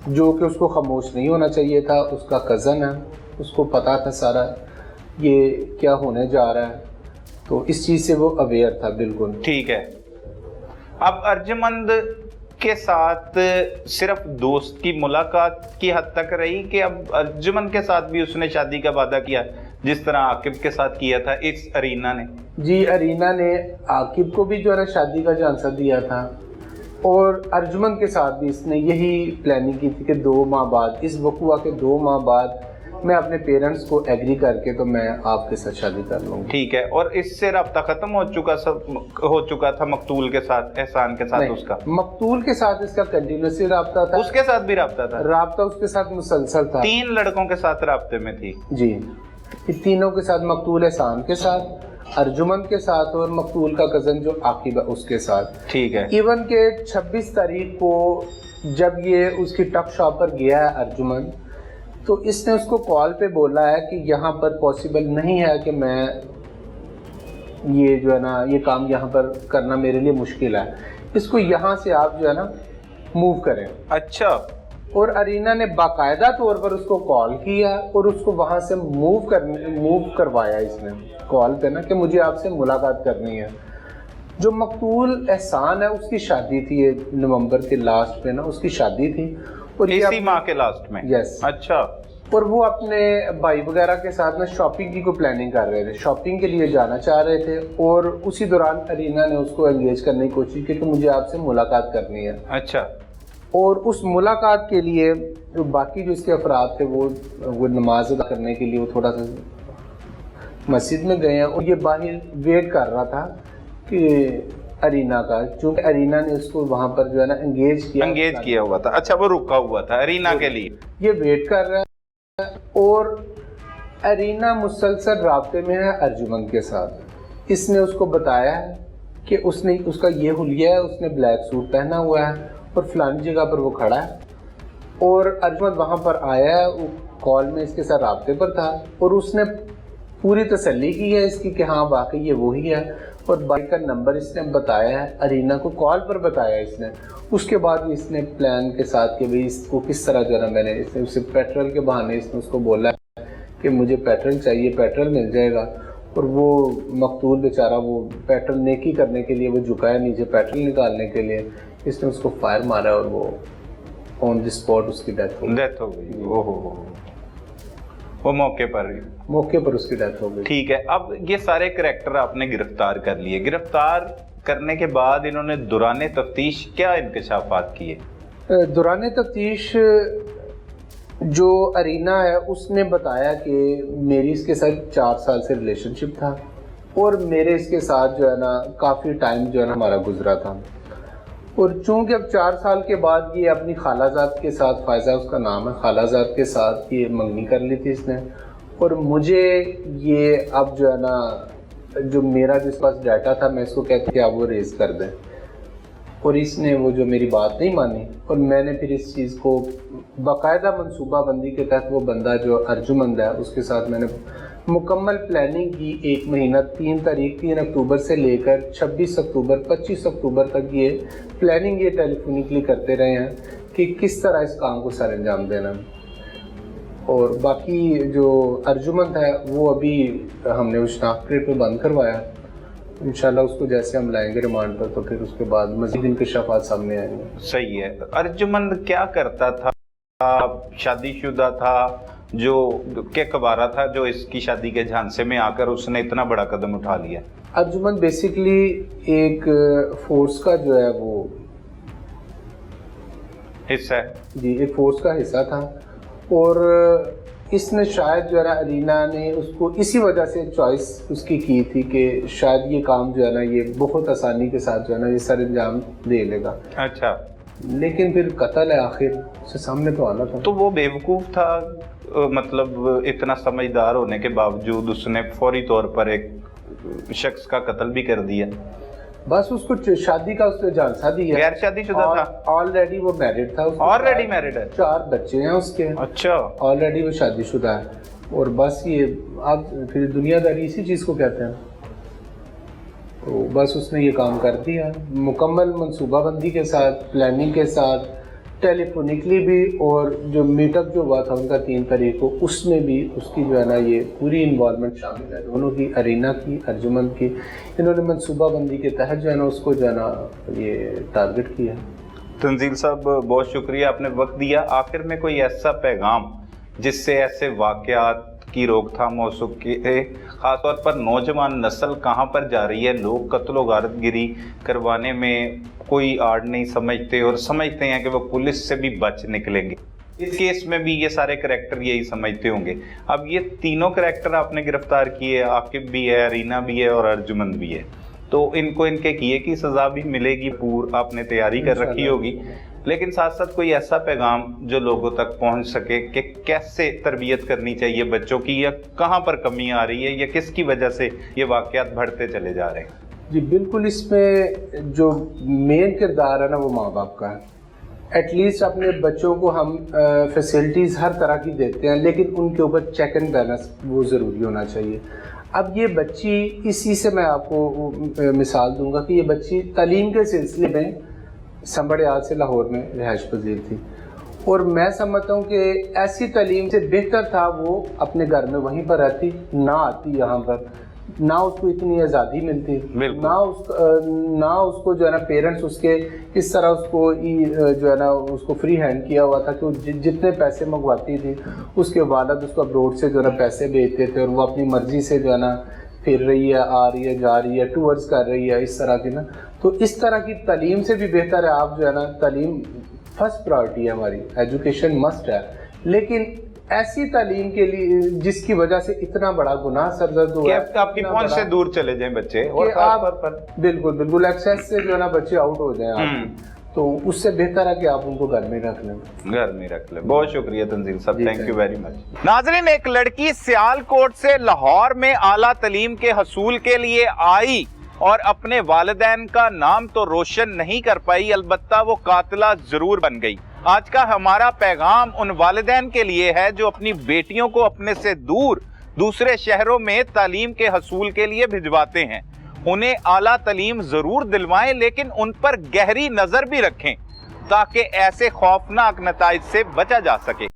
جو کہ اس کو خاموش نہیں ہونا چاہیے تھا. اس کا کزن ہے, اس کو پتا تھا سارا یہ کیا ہونے جا رہا ہے, تو اس چیز سے وہ اویئر تھا بالکل. ٹھیک ہے. اب ارجمند کے ساتھ صرف دوست کی ملاقات کی حد تک رہی کہ اب ارجمند کے ساتھ بھی اس نے شادی کا وعدہ کیا جس طرح عاقب کے ساتھ کیا تھا اس ارینا نے؟ جی, ارینا نے عاقب کو بھی جو ہے نا شادی کا جھانسا دیا تھا, اور ارجمن کے ساتھ بھی اس نے یہی پلاننگ کی تھی کہ 2 ماہ بعد, اس وقوع کے 2 ماہ بعد میں اپنے پیرنٹس کو ایگری کر کے تو میں آپ کے ساتھ شادی کر لوں گا. ٹھیک ہے. اور اس سے رابطہ ختم ہو چکا تھا مقتول کے ساتھ, احسان کے ساتھ؟ اس کا مقتول کے ساتھ اس کا کنٹینیوسلی رابطہ تھا. اس کے ساتھ بھی رابطہ تھا؟ رابطہ اس کے ساتھ مسلسل تھا. 3 لڑکوں کے ساتھ رابطے میں تھی. جی, ان تینوں کے ساتھ, مقتول احسان کے ساتھ, ارجمن کے ساتھ, اور مقتول کا کزن جو عاقب ہے اس کے ساتھ. ٹھیک ہے. ایون کہ 26 تاریخ کو جب یہ اس کی ٹک شاپ پر گیا ہے ارجمن, تو اس نے اس کو کال پہ بولا ہے کہ یہاں پر پاسبل نہیں ہے کہ میں یہ جو ہے نا یہ کام یہاں پر کرنا میرے لیے مشکل ہے, اس کو یہاں سے آپ جو ہے نا موو کریں. اچھا. اور ارینا نے باقاعدہ طور پر اس کو کال کیا اور اس کو وہاں سے موو کروایا اس نے کال پہ نا کہ مجھے آپ سے ملاقات کرنی ہے. جو مقتول احسان ہے اس کی شادی تھی نومبر کے لاسٹ پہ نا, اس کی شادی تھی, اور اسی ماہ کے لاسٹ میں؟ یس. اچھا. اور وہ اپنے بھائی وغیرہ کے ساتھ نا شاپنگ کی کوئی پلاننگ کر رہے تھے, شاپنگ کے لیے جانا چاہ رہے تھے, اور اسی دوران ارینا نے اس کو انگیج کرنے کی کوشش کی کہ مجھے آپ سے ملاقات کرنی ہے. اچھا. اور اس ملاقات کے لیے جو باقی جو اس کے افراد تھے وہ نماز ادا کرنے کے لیے وہ تھوڑا سا مسجد میں گئے ہیں, اور یہ باہر ویٹ کر رہا تھا کہ ارینا کا, چونکہ ارینا نے اس کو وہاں پر جو ہے نا انگیج کیا ہوا تھا. اچھا, وہ رکا ہوا تھا ارینا کے لیے, یہ ویٹ کر رہا ہے. اور ارینا مسلسل رابطے میں ہے ارجمند کے ساتھ. اس نے اس کو بتایا ہے کہ اس کا یہ حلیہ ہے, اس نے بلیک سوٹ پہنا ہوا ہے اور فلانی جگہ پر وہ کھڑا ہے, اور ارجمند وہاں پر آیا ہے, وہ کال میں اس کے ساتھ رابطے پر تھا, اور اس نے پوری تسلی کی ہے اس کی کہ ہاں واقعی یہ وہی ہے, اور بائک کا نمبر اس نے بتایا ہے, ارینا کو کال پر بتایا اس نے. اس کے بعد اس نے پلان کے ساتھ کہ بھئی اس کو کس طرح جو ہے نا میں نے اس نے اسے پیٹرول کے بہانے اس نے اس کو بولا ہے کہ مجھے پیٹرول چاہیے, پیٹرول مل جائے گا, اور وہ مقتول بیچارہ وہ پیٹرول نیکی کرنے کے لیے وہ جھکایا نیچے پیٹرول نکالنے کے لیے, اس نے اس کو فائر مارا اور وہ آن دی اسپاٹ اس کی ڈیتھ ہو گئی. وہ موقع پر اس کی ڈیتھ ہو گئی. ٹھیک ہے, اب یہ سارے کریکٹر آپ نے گرفتار کر لیے, گرفتار کرنے کے بعد انہوں نے دوران تفتیش کیا انکشافات کیے؟ دوران تفتیش جو ارینا ہے اس نے بتایا کہ میری اس کے ساتھ 4 سال سے ریلیشن شپ تھا, اور میرے اس کے ساتھ جو ہے نا کافی ٹائم جو ہے نا ہمارا گزرا تھا, اور چونکہ اب 4 سال کے بعد یہ اپنی خالہ زاد کے ساتھ, فائزہ اس کا نام ہے, خالہ زاد کے ساتھ یہ منگنی کر لی تھی اس نے, اور مجھے یہ اب جو ہے نا جو میرا جس پاس ڈیٹا تھا میں اس کو کہتا کہ آپ وہ ریز کر دیں, اور اس نے وہ جو میری بات نہیں مانی, اور میں نے پھر اس چیز کو باقاعدہ منصوبہ بندی کے تحت وہ بندہ جو ارجمند ہے اس کے ساتھ میں نے مکمل پلاننگ کی. 1 مہینہ 3 تاریخ 3 اکتوبر سے لے کر 26 اکتوبر 25 اکتوبر تک یہ پلاننگ یہ ٹیلی فونکلی کرتے رہے ہیں کہ کس طرح اس کام کو سر انجام دینا. اور باقی جو ارجمند ہے وہ ابھی ہم نے اس شناخت پہ بند کروایا, انشاءاللہ اس کو جیسے ہم لائیں گے ریمانڈ پر تو پھر اس کے بعد مزید انکشافات سامنے آئیں گے. صحیح ہے. ارجمند کیا کرتا تھا؟ شادی شدہ تھا جو کہ کبارہ تھا جو اس کی شادی کے جھانسے میں آ کر اس نے اتنا بڑا قدم اٹھا لیا؟ ارجمند بیسیکلی ایک فورس کا جو ہے وہ حصہ ہے, جی ایک فورس کا حصہ تھا, اور اس نے شاید جو ہے نا ارینا نے اس کو اسی وجہ سے چوائس اس کی تھی کہ شاید یہ کام جو ہے نا یہ بہت آسانی کے ساتھ جو ہے نا یہ سر انجام دے لے گا. اچھا, لیکن پھر قتل ہے آخر سے سامنے تو آنا تھا. تو وہ بیوقوف تھا, مطلب اتنا سمجھدار ہونے کے باوجود اس نے فوری طور پر ایک شخص کا قتل بھی کر دیا. بس اس کو شادی کا اس نے جھانسا دیا. غیر شادی شدہ تھا؟ آلریڈی وہ میرڈ تھا. آلریڈی میرڈ ہے؟ 4 بچے ہیں اس کے. اچھا, آلریڈی وہ شادی شدہ ہے, اور بس یہ اب پھر دنیا داری اسی چیز کو کہتے ہیں. تو بس اس نے یہ کام کر دیا مکمل منصوبہ بندی کے ساتھ, پلاننگ کے ساتھ, ٹیلی فونکلی بھی, اور جو میٹ اپ جو ہوا تھا ان کا 3 تاریخ کو اس میں بھی اس کی جو ہے نا یہ پوری انوالومنٹ شامل ہے, دونوں کی, ارینا کی, ارجمند کی. انہوں نے منصوبہ بندی کے تحت جو ہے نا اس کو جو ہے نا یہ ٹارگٹ کیا. تنزیل صاحب بہت شکریہ, آپ نے وقت دیا. آخر میں کوئی ایسا پیغام جس سے ایسے واقعات کی روک تھام ہو سکے, خاص طور پر نوجوان نسل کہاں پر جا رہی ہے, لوگ قتل و غارت گری کروانے میں کوئی آڑ نہیں سمجھتے اور سمجھتے ہیں کہ وہ پولیس سے بھی بچ نکلیں گے. اس کیس میں بھی یہ سارے کریکٹر یہی سمجھتے ہوں گے. اب یہ تینوں کریکٹر آپ نے گرفتار کیے, عاقب بھی ہے, ارینا بھی ہے اور ارجمند بھی ہے, تو ان کو ان کے کیے کی سزا بھی ملے گی, آپ نے تیاری کر رکھی ہوگی. لیکن ساتھ ساتھ کوئی ایسا پیغام جو لوگوں تک پہنچ سکے کہ کیسے تربیت کرنی چاہیے بچوں کی, یا کہاں پر کمی آ رہی ہے, یا کس کی وجہ سے یہ واقعات بڑھتے چلے جا رہے ہیں؟ جی بالکل, اس میں جو مین کردار ہے نا وہ ماں باپ کا ہے. ایٹ لیسٹ اپنے بچوں کو ہم فیسلٹیز ہر طرح کی دیتے ہیں, لیکن ان کے اوپر چیک اینڈ بیلنس وہ ضروری ہونا چاہیے. اب یہ بچی, اسی سے میں آپ کو مثال دوں گا کہ یہ بچی تعلیم کے سلسلے میں سنبڑ آج سے لاہور میں رہائش پذیر تھی, اور میں سمجھتا ہوں کہ ایسی تعلیم سے بہتر تھا وہ اپنے گھر میں وہیں پر رہتی, نہ آتی یہاں پر, نہ اس کو اتنی آزادی ملتی, نہ اس کو جو ہے نا پیرنٹس اس کے اس طرح اس کو جو ہے نا اس کو فری ہینڈ کیا ہوا تھا کہ وہ جتنے پیسے منگواتی تھی اس کے والد اس کو ابروڈ سے جو ہے نا پیسے بھیجتے تھے, اور وہ اپنی مرضی سے جو ہے نا پھر رہی ہے, آ رہی ہے, جا رہی ہے, ٹورز کر رہی ہے, اس طرح کی نا. تو اس طرح کی تعلیم سے بھی بہتر ہے آپ جو ہے نا, تعلیم فرسٹ پرائورٹی ہے ہماری, ایجوکیشن مسٹ ہے, لیکن ایسی تعلیم کے لیے جس کی وجہ سے اتنا بڑا گناہ سرزد ہوا کہ آپ کی پہنچ سے دور چلے جائیں بچے, اور بالکل ایکسیس سے جو ہے نا بچے آؤٹ ہو جائیں آپ. تو اس سے بہتر ہے کہ آپ ان کو گھر میں رکھ لیں. گھر میں رکھ لیں. بہت شکریہ تنزیل صاحب, جی، تھینک یو ویری مچ. ناظرین, ایک لڑکی سیالکوٹ سے لاہور میں اعلیٰ تعلیم کے حصول کے لیے آئی اور اپنے والدین کا نام تو روشن نہیں کر پائی, البتہ وہ قاتلہ ضرور بن گئی. آج کا ہمارا پیغام ان والدین کے لیے ہے جو اپنی بیٹیوں کو اپنے سے دور دوسرے شہروں میں تعلیم کے حصول کے لیے بھجواتے ہیں. انہیں اعلیٰ تعلیم ضرور دلوائیں, لیکن ان پر گہری نظر بھی رکھیں تاکہ ایسے خوفناک نتائج سے بچا جا سکے.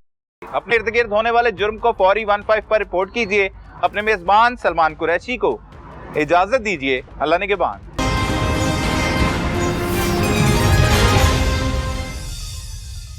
اپنے ارد گرد ہونے والے جرم کو فوری 15 پر رپورٹ کیجئے. اپنے میزبان سلمان قریشی کو اجازت دیجئے. اللہ نگہبان.